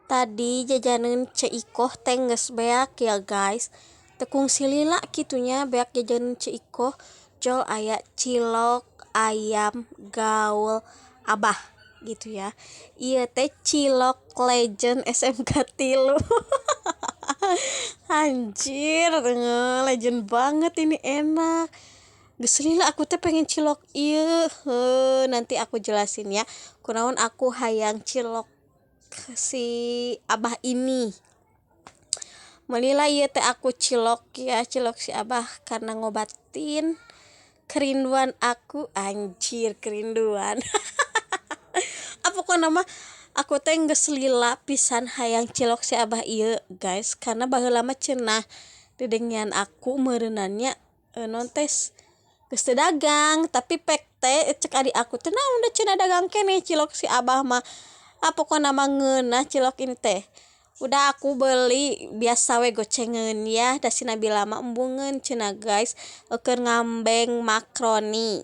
Tadi jajanan Ceikoh tengges beak ya guys. Tekung silila kitunya beak jajanan Ceikoh. Jol aya cilok, ayam, gaul, abah gitu ya. Iya teh cilok legend SMK tilu. Anjir, legend banget ini enak. Geus lila aku teh pengen cilok ieu. Nanti aku jelasin ya. Kunaon aku hayang cilok si abah ini. Melila ieu teh aku cilok ya, cilok si abah karena ngobatin kerinduan aku. Anjir, kerinduan. Apa kok nama aku teh geus lila pisan hayang cilok si abah ieu guys, karena baheula mah cenah dedengian aku meureunannya non tes geus teu dagang, tapi pek teh cek adik aku teh naon da cenah dagang keneh cilok si abah mah. Apa kok nama ngeunah cilok ini teh. Udah aku beli biasa we gocengeun ya, da si Nabila mah embungeun cenah guys, keur ngambeng makroni.